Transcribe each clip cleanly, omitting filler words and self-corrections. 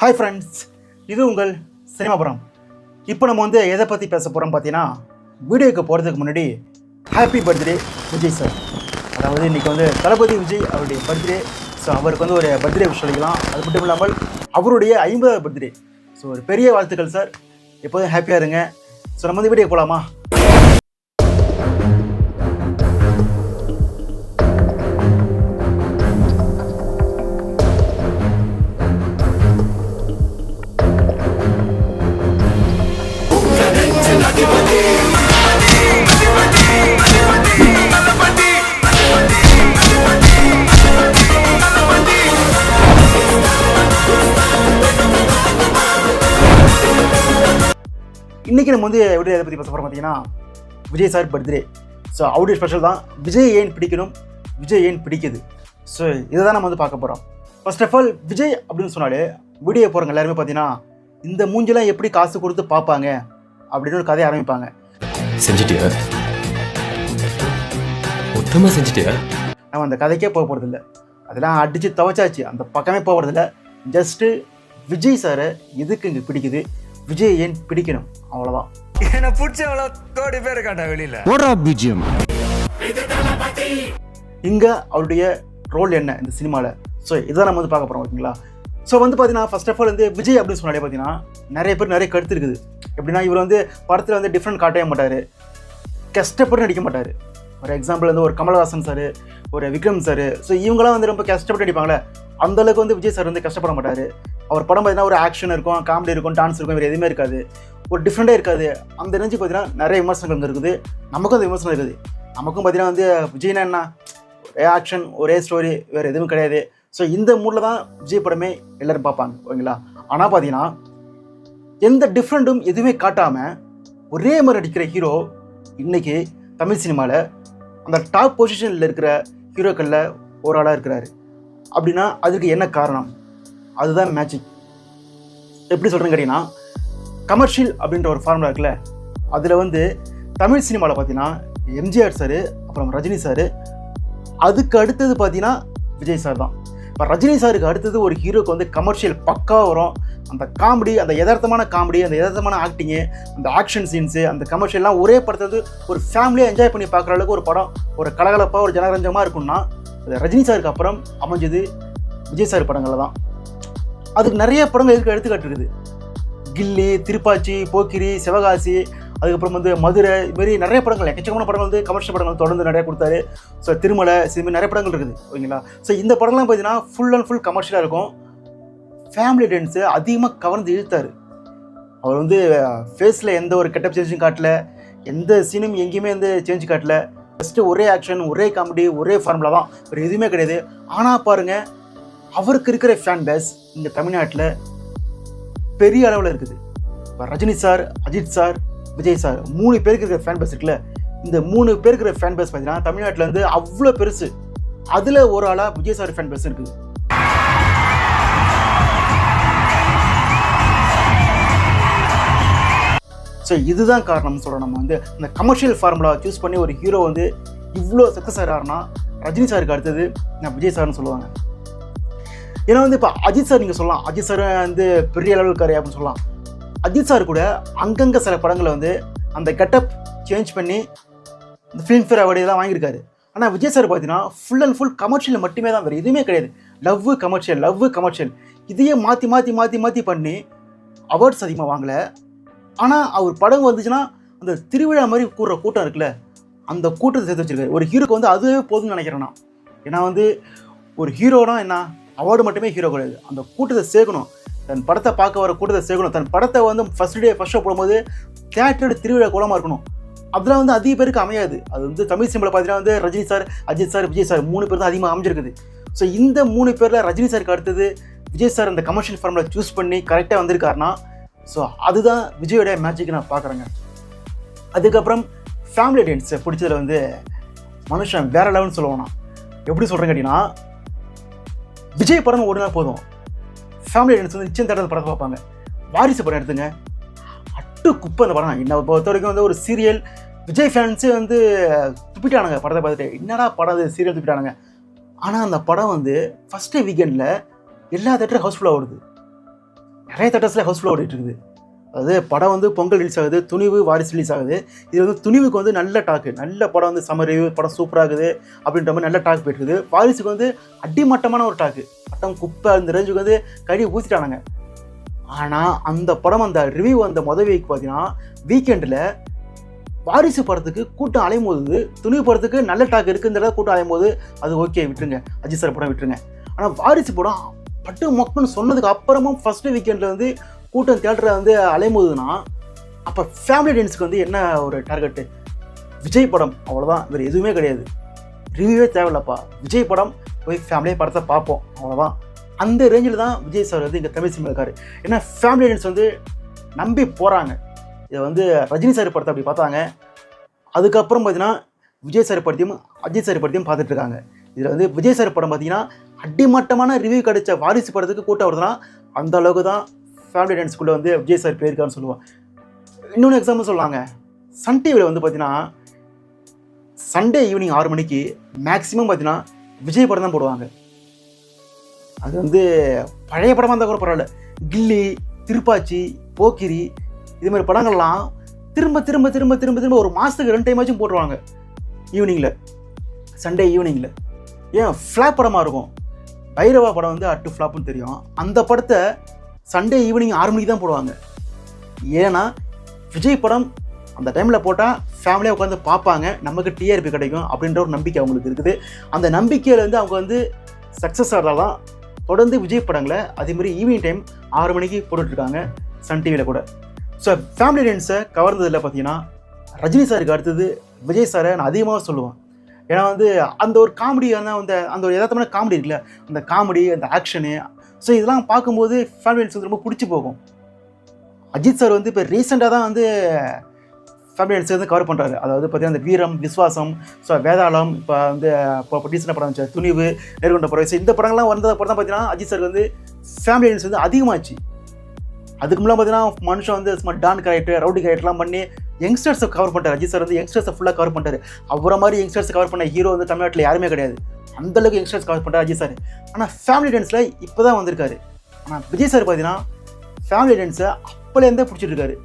Hi friends, இது உங்கள் சினிமாபுரம். இப்போ நம்ம வந்து எதை பற்றி பேச போகிறோம் பார்த்தீங்கன்னா, வீடியோக்கு போகிறதுக்கு முன்னாடி ஹாப்பி பர்த்டே விஜய் சார். அதாவது இன்றைக்கி வந்து தளபதி விஜய் அவருடைய பர்த்டே. ஸோ அவருக்கு வந்து ஒரு பர்த்டே விஷ் சொல்லிக்கலாம். அது மட்டும் இல்லாமல் அவருடைய 50வது பர்த்டே. ஸோ ஒரு பெரிய வாழ்த்துக்கள் சார், எப்போதும் ஹாப்பியாக இருங்க. ஸோ நம்ம வந்து வீடியோ போகலாமா? இன்றைக்கி நம்ம வந்து எப்படி எதை பற்றி பேச போகிறோம் பார்த்தீங்கன்னா, விஜய் சார் பர்த்டே. ஸோ அவருடைய ஸ்பெஷல் தான் விஜய் ஏன் பிடிக்கணும், விஜய் ஏன் பிடிக்குது. ஸோ இதை தான் நம்ம வந்து பார்க்க போகிறோம். ஃபர்ஸ்ட் ஆஃப் ஆல், விஜய் அப்படின்னு சொன்னாலே வீடியோ போகிறவங்க எல்லாருமே பார்த்தீங்கன்னா, இந்த மூஞ்செல்லாம் எப்படி காசு கொடுத்து பார்ப்பாங்க அப்படின்னு ஒரு கதையை ஆரம்பிப்பாங்க. செஞ்சுட்டியா? மொத்தமாக செஞ்சுட்டியா? நம்ம அந்த கதைக்கே போக போகிறதில்ல, அதெல்லாம் அடித்து துவைச்சாச்சு, அந்த பக்கமே போகிறதில்ல. ஜஸ்ட்டு விஜய் சாரை எதுக்கு இங்கே பிடிக்குது, விஜய் ஏன் பிடிக்கணும், அவ்வளோதான். என்ன பிடிச்ச எவ்வளோ கோடி பேர் இருக்காண்டா வெளியில். இங்கே அவருடைய ரோல் என்ன இந்த சினிமாவில், ஸோ இதை நம்ம வந்து பார்க்க போகிறோம். ஓகேங்களா? ஸோ வந்து பார்த்தீங்கன்னா, ஃபர்ஸ்ட் ஆஃப் ஆல் வந்து விஜய் அப்படின்னு சொன்னாலே பார்த்தீங்கன்னா நிறைய பேர் நிறைய கருத்து இருக்குது. எப்படின்னா, இவர் வந்து படத்தில் வந்து டிஃப்ரெண்ட் காட்டவே மாட்டார், கஷ்டப்பட்டு நடிக்க மாட்டார். ஒரு எக்ஸாம்பிள் வந்து ஒரு கமல்ஹாசன் சார், ஒரு விக்ரம் சார். ஸோ இவங்களாம் வந்து ரொம்ப கஷ்டப்பட்டு நடிப்பாங்களே, அந்தளவுக்கு வந்து விஜய் சார் வந்து கஷ்டப்பட மாட்டார். அவர் படம் பார்த்தீங்கன்னா ஒரு ஆக்ஷன் இருக்கும், காமெடி இருக்கும், டான்ஸ் இருக்கும், வேறு எதுவுமே இருக்காது, ஒரு டிஃப்ரெண்ட்டே இருக்காது. அந்த ரேஞ்சு பார்த்தீங்கன்னா நிறைய விமர்சனங்கள் இருக்குது. நமக்கும் அந்த விமர்சனம் இருக்குது. நமக்கும் பார்த்தீங்கன்னா வந்து விஜய்னா என்ன, ஒரே ஆக்ஷன், ஒரே ஸ்டோரி, வேறு எதுவும் கிடையாது. ஸோ இந்த மூடில் தான் விஜய் படமே எல்லோரும் பார்ப்பாங்க. ஓகேங்களா? ஆனால் பார்த்தீங்கன்னா எந்த டிஃப்ரெண்ட்டும் எதுவுமே காட்டாமல் ஒரே மாதிரி நடிக்கிற ஹீரோ இன்றைக்கி தமிழ் சினிமாவில் அந்த டாப் பொசிஷனில் இருக்கிற ஹீரோக்களில் ஒரு ஆளாக இருக்கிறாரு. அப்படின்னா அதுக்கு என்ன காரணம்? அதுதான் மேஜிக். எப்படி சொல்கிறேன்னு கேட்டிங்கன்னா, கமர்ஷியல் அப்படின்ற ஒரு ஃபார்முலா இருக்குல்ல, அதில் வந்து தமிழ் சினிமாவில் பார்த்தீங்கன்னா எம்ஜிஆர் சார், அப்புறம் ரஜினி சார், அதுக்கு அடுத்தது பார்த்தீங்கன்னா விஜய் சார் தான். இப்போ ரஜினி சாருக்கு அடுத்தது ஒரு ஹீரோக்கு வந்து கமர்ஷியல் பக்காவாக வரும். அந்த காமெடி, அந்த யதார்த்தமான காமெடி, அந்த யதார்த்தமான ஆக்டிங்கு, அந்த ஆக்ஷன் சீன்ஸு, அந்த கமர்ஷியல்லாம் ஒரே படத்தை வந்து ஒரு ஃபேமிலியாக என்ஜாய் பண்ணி பார்க்குற அளவுக்கு ஒரு படம் ஒரு கலகலப்பாக ஒரு ஜனரஞ்சமாக இருக்குன்னா, அது ரஜினி சாருக்கு அப்புறம் அமைஞ்சது விஜய் சார் படங்களில் தான். அதுக்கு நிறைய படங்கள் இதுக்கு எடுத்துக்காட்டு இருக்குது. கில்லி, திருப்பாச்சி, போக்கிரி, சிவகாசி, அதுக்கப்புறம் வந்து மதுரை, இதுமாரி நிறைய படங்கள், எக்கச்சக்கமான படங்கள் வந்து கமர்ஷியல் படங்கள் தொடர்ந்து நிறையா கொடுத்தாரு. ஸோ திருமலை, இதுமாரி நிறைய படங்கள் இருக்குது. ஓகேங்களா? ஸோ இந்த படம்லாம் பார்த்தீங்கன்னா ஃபுல் அண்ட் ஃபுல் கமர்ஷியலாக இருக்கும். ஃபேமிலி டென்ஸு அதிகமாக கவர்ந்து இழுத்தார். அவர் வந்து ஃபேஸில் எந்த ஒரு கெட்டப் சேஞ்சும் காட்டல, எந்த சீனும் எங்கேயுமே வந்து சேஞ்சு காட்டல. ஃபஸ்ட்டு ஒரே ஆக்ஷன், ஒரே காமெடி, ஒரே ஃபார்முலா தான், வேறு எதுவுமே கிடையாது. ஆனால் பாருங்கள், அவருக்கு இருக்கிற ஃபேன் பேஸ் இங்கே தமிழ்நாட்டில் பெரிய அளவில் இருக்குது. இப்போ Rajini sir, Ajith sir, Vijay sir 3 பேருக்கு இருக்கிற ஃபேன் பேஸ் இருக்குல்ல, இந்த 3 பேருக்கு இருக்கிற ஃபேன் பேஸ் பார்த்தீங்கன்னா தமிழ்நாட்டில் வந்து அவ்வளோ பெருசு. அதில் ஒரு ஆளாக விஜய் சார் ஃபேன் பேஸ் இருக்குது. ஸோ இதுதான் காரணம்னு சொல்கிறோம். நம்ம வந்து இந்த கமர்ஷியல் ஃபார்முலா சூஸ் பண்ணி ஒரு ஹீரோ வந்து இவ்வளோ சக்ஸஸ் ஆகிறாருன்னா ரஜினி சாருக்கு அடுத்தது நான் விஜய் சார்னு சொல்லுவாங்க. ஏன்னா வந்து இப்போ அஜித் சார் நீங்கள் சொல்லலாம், அஜித் சார் வந்து பெரிய அளவில் இருக்காரு அப்படின்னு சொல்லலாம். அஜித் சார் கூட அங்கங்கே சில படங்களை வந்து அந்த கெட்டப் சேஞ்ச் பண்ணி இந்த ஃபிலிம்ஃபேர் அவார்டு தான் வாங்கியிருக்காரு. ஆனால் விஜய் சார் பார்த்தீங்கன்னா ஃபுல் அண்ட் ஃபுல் கமர்ஷியல் மட்டுமே தான், வேறு எதுவுமே கிடையாது. லவ் கமர்ஷியல் இதையே மாற்றி மாற்றி மாற்றி மாற்றி பண்ணி அவார்ட்ஸ் அதிகமாக வாங்கலை. ஆனால் அவர் படம் வந்துச்சுன்னா அந்த திருவிழா மாதிரி கூடுற கூட்டம் இருக்குல்ல, அந்த கூட்டத்தை சேர்த்து வச்சிருக்காரு. ஒரு ஹீரோக்கு வந்து அதுவே போதும்னு நினைக்கிறேன் நான். ஏன்னா வந்து ஒரு ஹீரோனா என்ன, அவார்டு மட்டுமே ஹீரோ கிடையாது, அந்த கூட்டத்தை சேர்க்கணும். தன் படத்தை பார்க்க வர கூட்டத்தை சேர்க்கணும். தன் படத்தை வந்து ஃபர்ஸ்ட் ஷோ போடும்போது தியேட்டரோட திருவிழா கோலமாக இருக்கணும். அதெல்லாம் வந்து அதிக பேருக்கு அமையாது. அது வந்து தமிழ் சினிமாவில் பார்த்தீங்கன்னா வந்து Rajini sir, Ajith sir, Vijay sir 3 பேர் தான் அதிகமாக அமைஞ்சிருக்குது. ஸோ இந்த 3 பேரில் ரஜினி சாருக்கு அடுத்தது விஜய் சார் அந்த கமர்ஷியல் ஃபார்முலா சூஸ் பண்ணி கரெக்டாக வந்திருக்காருன்னா, ஸோ அதுதான் விஜயோட மேஜிக் நான் பார்க்குறேங்க. அதுக்கப்புறம் ஃபேமிலி டென்ஸ் பிடிச்சதில் வந்து மனுஷன் வேறு லெவல்னு சொல்லுவோம். நான் எப்படி சொல்கிறேன்னு கேட்டிங்கன்னா, விஜய் படம் ஓடுனா போதும், ஃபேமிலி டென்ஸ் வந்து நிச்சயம் தடவை படத்தை பார்ப்பாங்க. வாரிசு படம் எடுத்துங்க, அட்டு குப்பை அந்த படம். என்னை பொறுத்த வரைக்கும் வந்து ஒரு சீரியல், விஜய் ஃபேன்ஸே வந்து துப்பிட்டானுங்க படத்தை பார்த்துட்டு. என்னடா படம் சீரியல் துப்பிட்டானுங்க. ஆனால் அந்த படம் வந்து ஃபஸ்ட்டு வீக்கெண்டில் எல்லா தேட்டரும் ஹவுஸ்ஃபுல்லாக ஓடுது. நிறைய தேட்டர்ஸில் ஹவுஸ்ஃபுல்லாக ஓடிட்டு இருக்குது. அதாவது படம் வந்து பொங்கல் ரிலீஸ் ஆகுது, துணிவு வாரிசு ரிலீஸ் ஆகுது. இது வந்து துணிவுக்கு வந்து நல்ல டாக்கு, நல்ல படம் வந்து சம்மர் ரிவ்யூ, படம் சூப்பராகுது அப்படின்ற மாதிரி நல்ல டாக் போயிட்டு இருக்குது. வாரிசுக்கு வந்து அடிமட்டமான ஒரு டாக்கு, பட்டம் குப்பை அந்த ரேஞ்சுக்கு வந்து கடி ஊற்றிட்டானுங்க. ஆனால் அந்த படம் அந்த ரிவ்யூ அந்த வீக் பார்த்தீங்கன்னா வீக்கெண்டில் வாரிசு படத்துக்கு கூட்டம் அலையும் போது, துணிவு படத்துக்கு நல்ல டாக் இருக்குங்கிறத கூட்டம் அலையும் போது அது ஓகே விட்டுருங்க, அஜித் சார் படம் விட்டுருங்க. ஆனால் வாரிசு படம் பட்டு மொக்கன்னு சொன்னதுக்கு அப்புறமும் ஃபஸ்ட்டு வீக்கெண்டில் வந்து கூட்டம் தியேட்டரை வந்து அலையும் போதுன்னா, அப்போ ஃபேமிலி ஆடியன்ஸுக்கு வந்து என்ன ஒரு டார்கெட்டு? விஜய் படம் அவ்வளோதான், வேறு எதுவுமே கிடையாது, ரிவ்யூவே தேவையில்லப்பா, விஜய் படம் போய் ஃபேமிலியாக படத்தை பார்ப்போம் அவ்வளோதான். அந்த ரேஞ்சில் தான் விஜய் சார் வந்து இங்கே தமிழ் சினிமா இருக்காரு. ஏன்னா ஃபேமிலி ஆடியன்ஸ் வந்து நம்பி போகிறாங்க. இதை வந்து ரஜினி சார் படத்தை அப்படி பார்த்தாங்க, அதுக்கப்புறம் பார்த்தீங்கன்னா விஜய் சார் படத்தையும் அஜித் சார் படத்தையும் பார்த்துட்ருக்காங்க. இதில் வந்து விஜய் சார் படம் பார்த்தீங்கன்னா அடிமட்டமான ரிவ்யூ கிடைச்ச வாரிசு படத்துக்கு கூட்டம் வருதுன்னா அந்த அளவுக்கு தான் ஃபேமிலி ஆடியன்ஸ்குள்ளே வந்து விஜய் சார் போயிருக்காருன்னு சொல்லுவான். இன்னொன்று எக்ஸாம்பிள் சொல்லாங்க, சன் டிவியில் வந்து பார்த்தீங்கன்னா சண்டே ஈவினிங் 6 மணிக்கு மேக்ஸிமம் பார்த்தீங்கன்னா விஜய் படம் தான் போடுவாங்க. அது வந்து பழைய படமாக இருந்தால் கூட பரவாயில்ல, கில்லி, திருப்பாச்சி, போக்கிரி இது மாதிரி படங்கள்லாம் திரும்ப திரும்ப திரும்ப திரும்ப திரும்ப ஒரு மாதத்துக்கு 2 டைமாச்சும் போட்டுருவாங்க ஈவினிங்கில், சண்டே ஈவினிங்கில். ஏன் ஃப்ளாப் படமாக இருக்கும், பைரவா படம் வந்து அட்டு ஃப்ளாப்னு தெரியும், அந்த படத்தை சண்டே ஈவினிங் 6 மணிக்கு தான் போடுவாங்க. ஏன்னா விஜய் படம் அந்த டைமில் போட்டால் ஃபேமிலியாக உட்காந்து பார்ப்பாங்க, நமக்கு டிஆர்பி கிடைக்கும் அப்படின்ற ஒரு நம்பிக்கை அவங்களுக்கு இருக்குது. அந்த நம்பிக்கையில் வந்து அவங்க வந்து சக்ஸஸ் ஆகிறதால தான் தொடர்ந்து விஜய் படங்களை அதேமாதிரி ஈவினிங் டைம் 6 மணிக்கு போட்டுட்ருக்காங்க சன் டிவியில் கூட. ஸோ ஃபேமிலி ஆடியன்ஸை கவர்ந்ததில் பார்த்தீங்கன்னா ரஜினி சாருக்கு அடுத்தது விஜய் சாரை நான் அதிகமாக சொல்லுவேன். ஏன்னா வந்து அந்த ஒரு காமெடியான அந்த ஒரு யதார்த்தமான காமெடி இருக்குல்ல, அந்த காமெடி, அந்த ஆக்ஷனு, ஸோ இதெல்லாம் பார்க்கும்போது ஃபேமிலி ஆடியன்ஸ் வந்து ரொம்ப பிடிச்சி போகும். அஜித் சார் வந்து இப்போ ரீசெண்டாக தான் வந்து ஃபேமிலி ஆடியன்ஸ் வந்து கவர் பண்ணுறாரு. அதாவது பார்த்தீங்கன்னா அந்த வீரம், விஸ்வாசம், ஸோ வேதாளம், இப்போ வந்து இப்போ ரீசெண்டாக படம் வந்துச்சு துணிவு, நேர்கொண்ட பறவை, இந்த படங்கள்லாம் வந்த படம் தான் பார்த்தீங்கன்னா அஜித் சாருக்கு வந்து ஃபேமிலி ஆடியன்ஸ் வந்து அதிகமாச்சு. அதுக்கு முன்னாடி பார்த்தீங்கன்னா மனுஷன் வந்து சும்மா டான் கேரக்டர், ரவுடி கேரக்டர்லாம் பண்ணி யங்ஸ்டர்ஸை கவர் பண்ணிட்டார். அஜித் சார் வந்து யங்ஸ்டர்ஸை ஃபுல்லாக கவர் பண்ணிட்டார். அவரை மாதிரி யங்ஸ்டர்ஸை கவர் பண்ண ஹீரோ வந்து தமிழ்நாட்டில் யாருமே கிடையாது. அந்தளவுக்கு யங்ஸ்டர்ஸ் கவர் பண்ணுறாரு அஜித் சார். ஆனால் ஃபேமிலி ஆடியன்ஸில் இப்போ தான் வந்திருக்காரு. ஆனால் விஜய் சார் பார்த்தீங்கன்னா ஃபேமிலி ஆடியன்ஸை அப்போலேருந்தே பிடிச்சிட்டு இருக்காரு.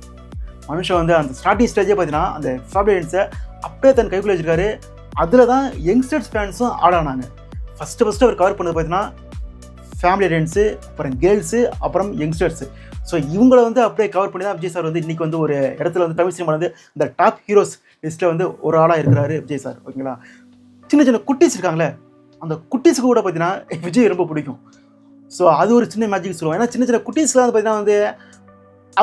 மனுஷன் வந்து அந்த ஸ்டார்டிங் ஸ்டேஜே பார்த்தீங்கன்னா அந்த ஃபேமிலி ஆடியன்ஸை அப்படியே தன் கைக்குள்ளே வச்சிருக்காரு. அதில் தான் யங்ஸ்டர்ஸ் ஃபேன்ஸும் ஆடானாங்க. ஃபஸ்ட்டு அவர் கவர் பண்ணது பார்த்தீங்கன்னா ஃபேமிலி ஆடியன்ஸு, அப்புறம் கேர்ள்ஸு, அப்புறம் யங்ஸ்டர்ஸு. ஸோ இவங்களை வந்து அப்படியே கவர் பண்ணி தான் விஜய் சார் வந்து இன்றைக்கி வந்து ஒரு இடத்துல வந்து தமிழ் சினிமா வந்து இந்த டாப் ஹீரோஸ் லிஸ்ட்டில் வந்து ஒரு ஆளாக இருக்கிறாரு விஜய் சார். ஓகேங்களா? சின்ன சின்ன குட்டீஸ் இருக்காங்களே, அந்த குட்டீஸுக்கு கூட பார்த்தீங்கன்னா விஜய் ரொம்ப பிடிக்கும். ஸோ அது ஒரு சின்ன மேஜிக் சொல்லுவாங்க. ஏன்னா சின்ன சின்ன குட்டீஸ்லாம் வந்து பார்த்தீங்கன்னா வந்து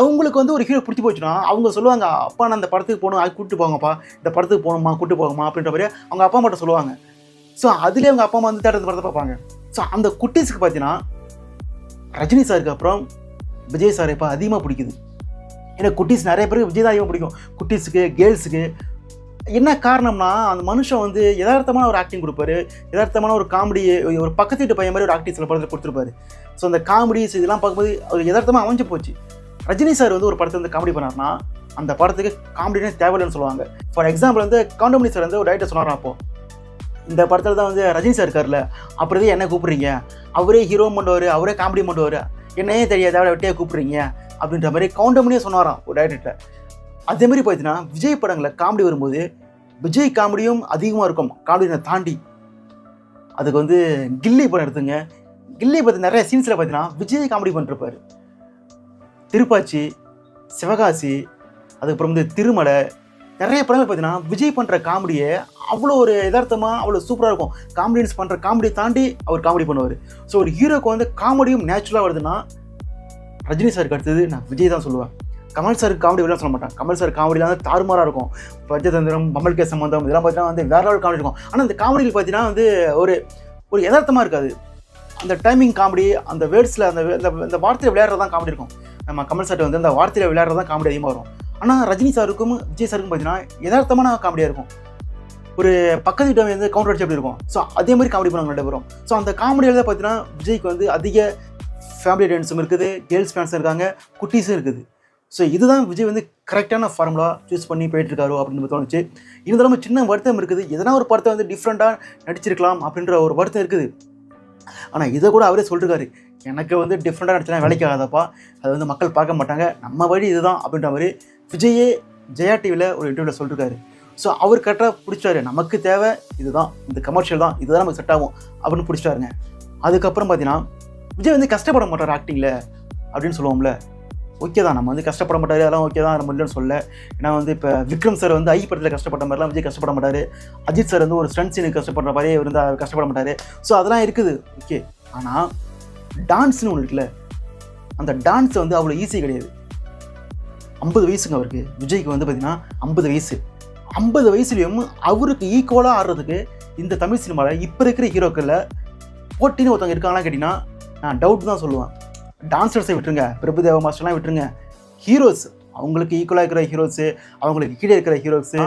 அவங்களுக்கு வந்து ஒரு ஹீரோ பிடிச்சி போச்சுன்னா அவங்க சொல்லுவாங்க, அப்பா நான் அந்த படத்துக்கு போகணும், அது கூப்பிட்டு போங்கப்பா, இந்த படத்துக்கு போகணுமா, கூப்பிட்டு போகமா அப்படின்ற மாதிரி அவங்க அப்பா அம்மாட்ட சொல்லுவாங்க. ஸோ அதுலேயே அவங்க அப்பா அம்மா வந்து தேட்டர் படத்தை பார்ப்பாங்க. ஸோ அந்த குட்டீஸுக்கு பார்த்தீங்கன்னா ரஜினி சாருக்கு அப்புறம் விஜய் சார் இப்போ அதிகமாக பிடிக்குது. ஏன்னா குட்டீஸ் நிறைய பேருக்கு விஜய் தான் அதிகமாக பிடிக்கும். குட்டீஸுக்கு, கேர்ள்ஸுக்கு. என்ன காரணம்னா அந்த மனுஷன் வந்து யதார்த்தமான ஒரு ஆக்டிங் கொடுப்பாரு, யதார்த்தமான ஒரு காமெடி, ஒரு பக்கத்து வீட்டு பையன் மாதிரி ஒரு ஆக்டிங் சில படத்தில் கொடுத்துருப்பாரு. ஸோ அந்த காமெடிஸ் இதெல்லாம் பார்க்கும்போது ஒரு யதார்த்தமாக அமைஞ்சு போச்சு. ரஜினி சார் வந்து ஒரு படத்தை வந்து காமெடி பண்ணார்னா அந்த படத்துக்கு காமெடினே தேவையில்லைன்னு சொல்லுவாங்க. ஃபார் எக்ஸாம்பிள் வந்து கவுண்டமணி சார் வந்து ஒரு டைரக்டர் சொன்னாராம், அப்போது இந்த படத்தில் தான் வந்து ரஜினி சார் இருக்கார்ல, அப்புறம் என்ன கூப்பிட்றீங்க, அவரே ஹீரோ பண்ணுவார், அவரே காமெடி பண்ணுவார், என்னையே தெரியாது அவரை வெட்டியாக கூப்பிட்றீங்க அப்படின்ற மாதிரி கவுண்டமணியே சொன்னாராம் ஒரு டைரக்டர். அதேமாதிரி பார்த்தீங்கன்னா விஜய் படங்களில் காமெடி வரும்போது விஜய் காமெடியும் அதிகமாக இருக்கும், காமெடியை தாண்டி. அதுக்கு வந்து கில்லி படம் எடுத்துங்க, கில்லி பற்றி நிறைய சீன்ஸில் பார்த்தீங்கன்னா விஜய் காமெடி பண்ணிருப்பார். திருப்பாச்சி, சிவகாசி, அதுக்கப்புறம் வந்து திருமலை, நிறைய படங்கள் பார்த்தீங்கன்னா விஜய் பண்ணுற காமெடியை அவ்வளோ ஒரு யதார்த்தமாக அவ்வளோ சூப்பராக இருக்கும். காமெடியன்ஸ் பண்ணுற காமெடியை தாண்டி அவர் காமெடி பண்ணுவார். ஸோ ஒரு ஹீரோக்கு வந்து காமெடியும் நேச்சுரலாக வருதுன்னா ரஜினி சாருக்கு அடுத்தது நான் விஜய் தான் சொல்லுவேன். கமல் சாருக்கு காமெடி வரலாம் சொல்ல மாட்டேன். கமல் சார் காமெடியில் வந்து தாறுமாறாக இருக்கும். பஞ்சதந்திரம், பம்மல் கே சம்பந்தம் இதெல்லாம் பார்த்தீங்கன்னா வந்து வேற லெவல் காமெடி இருக்கும். ஆனால் இந்த காமெடியில் பார்த்தீங்கன்னா வந்து ஒரு யதார்த்தமாக இருக்காது. அந்த டைமிங் காமெடி, அந்த வேர்ட்ஸில் அந்த வார்த்தையில் விளையாடுறது தான் காமெடி இருக்கும். நம்ம கமல் சார்ட்ட வந்து அந்த வார்த்தையில் விளையாடுறது தான் காமெடி அதிகமாக வரும். ஆனால் ரஜினி சாருக்கும் விஜய் சாருக்கும் பார்த்தீங்கன்னா யதார்த்தமான காமெடியாக இருக்கும். ஒரு பக்கத்து வீட்டை வந்து கவுண்டர் அடிச்சு அப்படி இருக்கும். ஸோ அதே மாதிரி காமெடி பண்ணாங்க ரெண்டு பேரும். ஸோ அந்த காமெடியில் தான் பார்த்தீங்கன்னா விஜய்க்கு வந்து அதிக ஃபேமிலி ஆடியன்ஸும் இருக்குது, கேர்ள்ஸ் ஃபேன்ஸும் இருக்காங்க, குட்டீஸும் இருக்குது. ஸோ இதுதான் விஜய் வந்து கரெக்டான ஃபார்முலா சூஸ் பண்ணி போயிட்டுருக்காரோ அப்படின்னு தோணுச்சு. இருந்தாலும் சின்ன வருத்தம் இருக்குது, எதனா ஒரு படத்தை வந்து டிஃப்ரெண்ட்டாக நடிச்சிருக்கலாம் அப்படின்ற ஒரு வருத்தம் இருக்குது. ஆனால் இதை கூட அவரே சொல்லிருக்காரு, எனக்கு வந்து டிஃப்ரெண்ட்டாக நடிச்சா வேலைக்கு ஆகாதப்பா, அது வந்து மக்கள் பார்க்க மாட்டாங்க, நம்ம வழி இதுதான் அப்படின்ற மாதிரி விஜயே ஜெயா டிவியில் ஒரு இன்டர்வியூவில் சொல்லியிருக்காரு. ஸோ அவர் கரெக்டாக பிடிச்சாரு, நமக்கு தேவை இதுதான், இந்த கமர்ஷியல் தான், இதுதான் நமக்கு செட் ஆகும் அப்படின்னு பிடிச்சிட்டாருங்க. அதுக்கப்புறம் பார்த்தீங்கன்னா விஜய் வந்து கஷ்டப்பட மாட்டார் ஆக்டிங்கில் அப்படின்னு சொல்லுவோம்ல, ஓகே தான், நம்ம வந்து கஷ்டப்பட மாட்டார், அதெல்லாம் ஓகே தான், நம்ம இல்லைன்னு சொல்ல. ஏன்னா வந்து இப்போ விக்ரம் சார் வந்து ஐ படத்தில் கஷ்டப்பட்ட மாதிரிலாம் விஜய் கஷ்டப்பட மாட்டார். அஜித் சார் வந்து ஒரு ஸ்டண்ட் சீனுக்கு கஷ்டப்படுற மாதிரியே இருந்தால் கஷ்டப்பட மாட்டார். ஸோ அதெல்லாம் இருக்குது ஓகே. ஆனால் டான்ஸ்னு ஒன்று இருக்குல்ல, அந்த டான்ஸ் வந்து அவ்வளோ ஈஸி கிடையாது. 50 வயசுங்க அவருக்கு, விஜய்க்கு வந்து பார்த்தீங்கன்னா 50 வயசு. 50 வயசுலேயும் அவருக்கு ஈக்குவலாக ஆடுறதுக்கு இந்த தமிழ் சினிமாவில் இப்போ இருக்கிற ஹீரோக்களில் போட்டின்னு ஒருத்தவங்க இருக்காங்களான்னு கேட்டிங்கன்னா நான் டவுட் தான் சொல்லுவேன். டான்ஸர்ஸை விட்டுருங்க, பிரபுதேவா மாஸ்டர்லாம் விட்டுருங்க, ஹீரோஸ் அவங்களுக்கு ஈக்குவலாக இருக்கிற ஹீரோஸு, அவங்களுக்கு கீழே இருக்கிற ஹீரோஸு,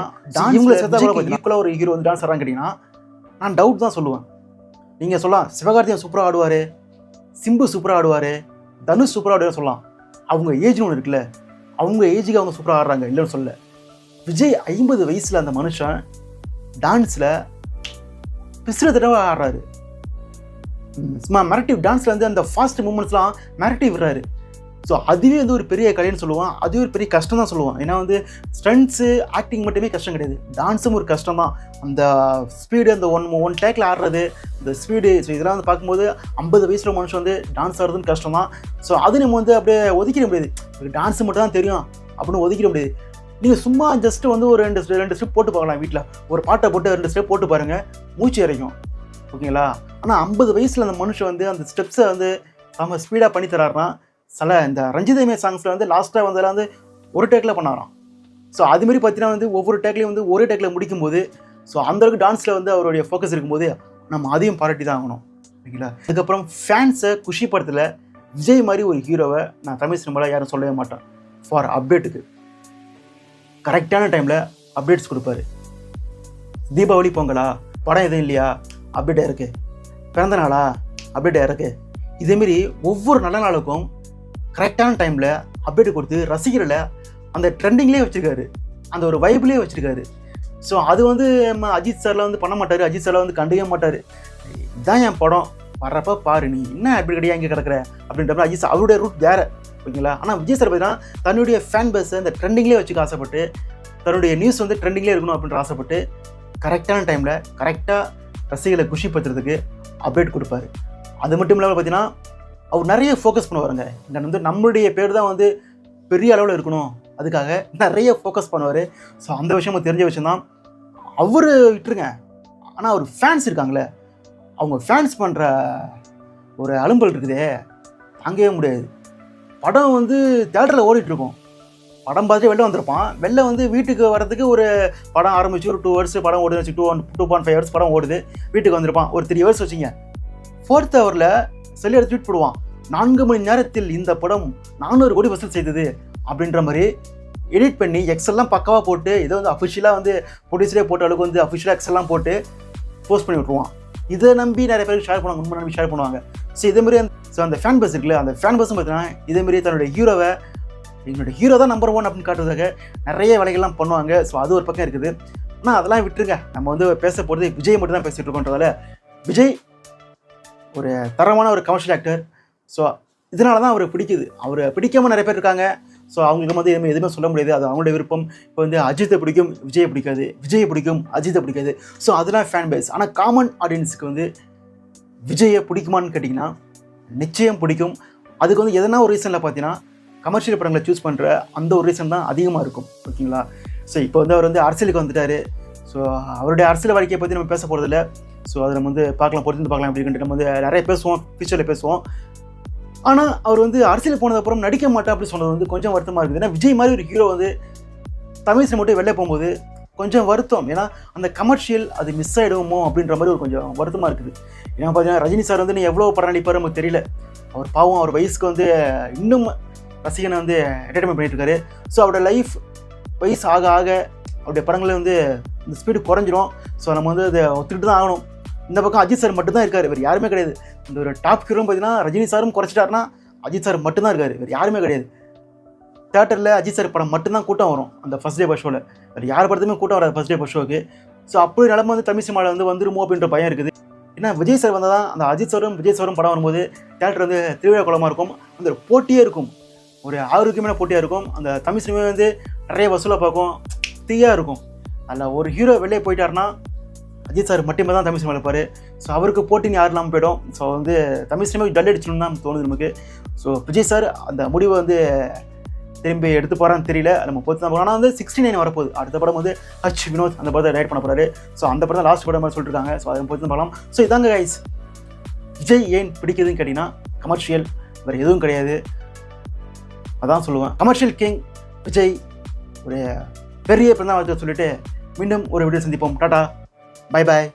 இவங்களை சேர்த்தா ஈக்குவலாக ஒரு ஹீரோ வந்து டான்ஸ் ஆடுறான்னு கேட்டிங்கன்னா நான் டவுட் தான் சொல்லுவேன். நீங்கள் சொல்லலாம் சிவகார்த்திகேயன் சூப்பராக ஆடுவார், சிம்பு சூப்பராக ஆடுவார், தனுஷ் சூப்பராக ஆடுவார் சொல்லலாம். அவங்க ஏஜ்னு ஒன்று இருக்குல்ல, அவங்க ஏஜுக்கு அவங்க சூப்பராக ஆடுறாங்க இல்லைன்னு சொல்ல. விஜய் 50 வயசில் அந்த மனுஷன் டான்ஸில் பிசிற தடவை ஆடுறாரு. மிரட்டிவ் டான்ஸில் வந்து அந்த ஃபாஸ்ட் மூமெண்ட்ஸ்லாம் மிரட்டி விடுறாரு. ஸோ அதுவே வந்து ஒரு பெரிய கலைன்னு சொல்லுவான், அதுவே ஒரு பெரிய கஷ்டம் தான் சொல்லுவான். ஏன்னா வந்து ஸ்டண்ட்ஸு ஆக்டிங் மட்டுமே கஷ்டம் கிடையாது, டான்ஸும் ஒரு கஷ்டம் தான். அந்த ஸ்பீடு, அந்த ஒன் டேக்கில் ஆடுறது, இந்த ஸ்பீடு, ஸோ இதெல்லாம் வந்து பார்க்கும்போது 50 வயசில் மனுஷன் வந்து டான்ஸ் ஆடுறதுன்னு கஷ்டம் தான். ஸோ அது நம்ம வந்து அப்படியே ஒதுக்கிட முடியாது, டான்ஸு மட்டும் தான் தெரியும் அப்படின்னு ஒதுக்கிட முடியாது. நீங்கள் சும்மா ஜஸ்ட்டு வந்து ஒரு ரெண்டு ஸ்டெப் போட்டு பார்க்கலாம், வீட்டில் ஒரு பாட்டை போட்டு 2 ஸ்டெப் போட்டு பாருங்கள், மூச்சு இறைக்கும் ஓகேங்களா. ஆனால் 50 வயசில் அந்த மனுஷன் வந்து அந்த ஸ்டெப்ஸை வந்து நம்ம ஸ்பீடாக பண்ணி தராருன்னா, சில இந்த ரஞ்சிதமே சாங்ஸில் வந்து லாஸ்ட்டாக வந்ததில் வந்து ஒரு டேக்கில் பண்ணாராம். ஸோ அதுமாரி பார்த்தீங்கன்னா வந்து ஒவ்வொரு டேக்லையும் வந்து ஒரே டேக்கில் முடிக்கும்போது, ஸோ அந்தளவுக்கு டான்ஸில் வந்து அவருடைய ஃபோக்கஸ் இருக்கும்போது நம்ம அதையும் பாராட்டி தான் ஆகணும் ஓகேங்களா. அதுக்கப்புறம் ஃபேன்ஸை குஷி படத்தில் விஜய் மாதிரி ஒரு ஹீரோவை நான் தமிழ் சினிமாவில் யாரும் சொல்லவே மாட்டேன். ஃபார் அப்டேட்டுக்கு கரெக்டான டைமில் அப்டேட்ஸ் கொடுப்பாரு. தீபாவளி பொங்கலா படம் எதுவும் இல்லையா, அப்டேட்டாக இருக்குது. பிறந்த நாளா, அப்டேட்டாக இருக்குது. இதேமாரி ஒவ்வொரு நல்ல நாளுக்கும் கரெக்டான டைமில் அப்டேட் கொடுத்து ரசிகர்களை அந்த ட்ரெண்டிங்லேயே வச்சுருக்காரு, அந்த ஒரு வைப்லேயே வச்சுருக்காரு. ஸோ அது வந்து நம்ம அஜித் சார்லாம் வந்து பண்ண மாட்டார், அஜித் சார்லாம் வந்து கண்டுக்கவே மாட்டார். இதுதான் என் படம், வர்றப்போ பாரு, நீ என்ன அப்டேட் கிடையாது இங்கே கிடக்குற அப்படின்ற அஜித் சார் அவருடைய ரூட் வேறு ஓகேங்களா. ஆனால் விஜய் சார் பார்த்தீங்கன்னா தன்னுடைய ஃபேன் பேஸை இந்த ட்ரெண்டிங்லேயே வச்சுக்க ஆசைப்பட்டு, தன்னுடைய நியூஸ் வந்து ட்ரெண்டிங்லேயே இருக்கணும் அப்படின்ற ஆசைப்பட்டு கரெக்டான டைமில் கரெக்டாக ரசிகர்களை குஷிப்படுத்துறதுக்கு அப்டேட் கொடுப்பாரு. அது மட்டும் இல்லாமல் பார்த்தீங்கன்னா அவர் நிறைய ஃபோக்கஸ் பண்ணுவாருங்க. இந்த வந்து நம்மளுடைய பேர் தான் வந்து பெரிய அளவில் இருக்கணும், அதுக்காக நிறைய ஃபோக்கஸ் பண்ணுவார். ஸோ அந்த விஷயம் தெரிஞ்ச விஷயந்தான். அவர் விட்டுருங்க, ஆனால் அவர் ஃபேன்ஸ் இருக்காங்களே, அவங்க ஃபேன்ஸ் பண்ணுற ஒரு அலும்பல் இருக்குதே தாங்கவே முடியாது. படம் வந்து தேட்டரில் ஓடிட்டுருக்கோம், படம் பார்த்துட்டு வெளில வந்திருப்பான், வெளில வந்து வீட்டுக்கு வரதுக்கு ஒரு படம் ஆரம்பிச்சு ஒரு 2 ஹவர்ஸ் படம் ஓடுது வச்சு 2.5 ஹவர்ஸ் படம் ஓடுது, வீட்டுக்கு வந்திருப்பான் ஒரு 3 ஹவர்ஸ் வச்சுங்க. 4th ஹவரில் செல்லி எடுத்து ட்வீட் போடுவான், 4 மணி நேரத்தில் இந்த படம் 400 கோடி வசூல் செய்தது அப்படின்ற மாதிரி எடிட் பண்ணி எக்ஸெல்லாம் பக்காவாக போட்டு, இதை வந்து அஃபிஷியலாக வந்து ப்ரொடியூசரே போட்ட அளவுக்கு வந்து அஃபிஷியலாக எக்ஸெல்லாம் போட்டு போஸ்ட் பண்ணி விட்ருவான். இதை நம்பி நிறைய பேருக்கு ஷேர் பண்ணுவாங்க, உண்மை நம்பி ஷேர் பண்ணுவாங்க. ஸோ இதேமாரி அந்த ஃபேன் பஸ் இருக்குல்ல, அந்த ஃபேன் பஸ்ஸும் பார்த்தீங்கன்னா இதேமாரி தன்னுடைய ஹீரோவை, எங்களோட ஹீரோ தான் நம்பர் 1 அப்படின்னு காட்டுறதுக்காக நிறைய வேலைகள்லாம் பண்ணுவாங்க. ஸோ அது ஒரு பக்கம் இருக்குது. ஆனால் அதெல்லாம் விட்டுருங்க, நம்ம வந்து பேச போகிறது விஜய் மட்டும் தான் பேசிகிட்டு இருக்கோன்றதால விஜய் ஒரு தரமான ஒரு கமர்ஷியல் ஆக்டர். ஸோ இதனால தான் அவரை பிடிக்குது. அவரை பிடிக்காமல் நிறைய பேர் இருக்காங்க. ஸோ அவங்களுக்கு வந்து எதுவுமே சொல்ல முடியாது, அது அவங்களுடைய விருப்பம். இப்போ வந்து அஜித்தை பிடிக்கும், விஜயை பிடிக்காது, விஜயை பிடிக்கும், அஜித்தை பிடிக்காது. ஸோ அதெல்லாம் ஃபேன் பேஸ். ஆனால் காமன் ஆடியன்ஸுக்கு வந்து விஜயை பிடிக்குமான்னு கேட்டிங்கன்னா நிச்சயம் பிடிக்கும். அதுக்கு வந்து எதனா ஒரு ரீசனில் பார்த்தீங்கன்னா கமர்ஷியல் படங்களை சூஸ் பண்ணுற அந்த ஒரு ரீசன் தான் அதிகமாக இருக்கும் ஓகேங்களா. ஸோ இப்போ வந்து அவர் வந்து அரசியலுக்கு வந்துட்டார். ஸோ அவருடைய அரசியல் வாழ்க்கையை பற்றி நம்ம பேச போகிறதில்ல. ஸோ அதை நம்ம வந்து பார்க்கலாம், பொறுத்து பார்க்கலாம் அப்படின்ட்டு நம்ம வந்து நிறைய பேசுவோம், ஃபியூச்சரில் பேசுவோம். ஆனால் அவர் வந்து அரசியல் போனதுக்கப்புறம் நடிக்க மாட்டேன் அப்படின்னு சொன்னது வந்து கொஞ்சம் வருத்தமாக இருக்குது. ஏன்னா விஜய் மாதிரி ஒரு ஹீரோ வந்து தமிழ் சினிமா மட்டும் வெளில போகும்போது கொஞ்சம் வருத்தம். ஏன்னா அந்த கமர்ஷியல் அது மிஸ் ஆகிடுவோமோ அப்படின்ற மாதிரி ஒரு கொஞ்சம் வருத்தமாக இருக்குது. ஏன்னா பார்த்தீங்கன்னா ரஜினி சார் வந்து நீ எவ்வளோ படம் நடிப்பார் நமக்கு தெரியல. அவர் பாவம், அவர் வயசுக்கு வந்து இன்னும் ரசிகனை வந்து என்டர்டைன்மெண்ட் பண்ணிட்டு இருக்காரு. ஸோ அவரோட லைஃப் வயசு ஆக ஆக அவருடைய படங்களில் வந்து இந்த ஸ்பீடு குறைஞ்சிரும். ஸோ நம்ம வந்து அதை ஒத்துக்கிட்டு தான் ஆகணும். இந்த பக்கம் அஜித் சார் மட்டும்தான் இருக்கார், வேறு யாருமே கிடையாது. இந்த ஒரு டாப் ஹீரோன்னு பார்த்தீங்கன்னா ரஜினி சாரும் குறைச்சிட்டாருன்னா அஜித் சார் மட்டும்தான் இருக்கார், வேறு யாருமே கிடையாது. தேட்டரில் அஜித் சார் படம் மட்டும்தான் கூட்டம் வரும் அந்த ஃபஸ்ட் டே ஃபர்ஸ்ட் ஷோவில், வேறு யார் படத்துமே கூட்டம் வராது ஃபஸ்ட் டே ஃபர்ஸ்ட் ஷோக்கு. ஸோ அப்படி நிலமை வந்து தமிழ் சினிமாவில் வந்து வந்துருமோ அப்படின்ற பயம் இருக்குது. ஏன்னா விஜய் சார் வந்தால் தான் அந்த அஜித் சாரும் விஜய் சாரும் படம் வரும்போது தேட்டர் வந்து திருவிழா குளமாக இருக்கும், அந்த ஒரு போட்டியே இருக்கும், ஒரு ஆரோக்கியமான போட்டியாக இருக்கும். அந்த தமிழ் சினிமா வந்து நிறைய வசூலாக பார்க்கும், தீயாக இருக்கும். அதில் ஒரு ஹீரோ வெளியே போயிட்டாருன்னா அஜித் சார் மட்டுமே தான் தமிழ் சினிமாவில் இருப்பார். ஸோ அவருக்கு போட்டின்னு யாரும் இல்லாமல் போயிடும். ஸோ வந்து தமிழ் சினிமா டல் அடிச்சணும்னு தான் தோணுது நமக்கு. ஸோ விஜய் சார் அந்த முடிவை வந்து திரும்பி எடுத்து போகிறான்னு தெரியல, நம்ம பொறுத்து தான் போகிறோம். ஆனால் வந்து 69 வரப்போகுது. அடுத்த படம் வந்து வினோத் அந்த படத்தை டைரக்ட் பண்ண போகிறாரு. ஸோ அந்த படம் தான் லாஸ்ட் படம் மாதிரி சொல்லிட்டுருக்காங்க. ஸோ அதை பொறுத்து தான் பார்க்கலாம். ஸோ இதாங்க கைஸ், விஜய் ஏன் பிடிக்குதுன்னு கேட்டிங்கன்னா கமர்ஷியல், வேறு எதுவும் கிடையாது. அதான் சொல்லுவேன், கமர்ஷியல் கிங் விஜய். ஒரு பெரிய பிறந்தநாள் வாழ்த்து சொல்லிட்டு மீண்டும் ஒரு வீடியோ சந்திப்போம். Tata, bye bye.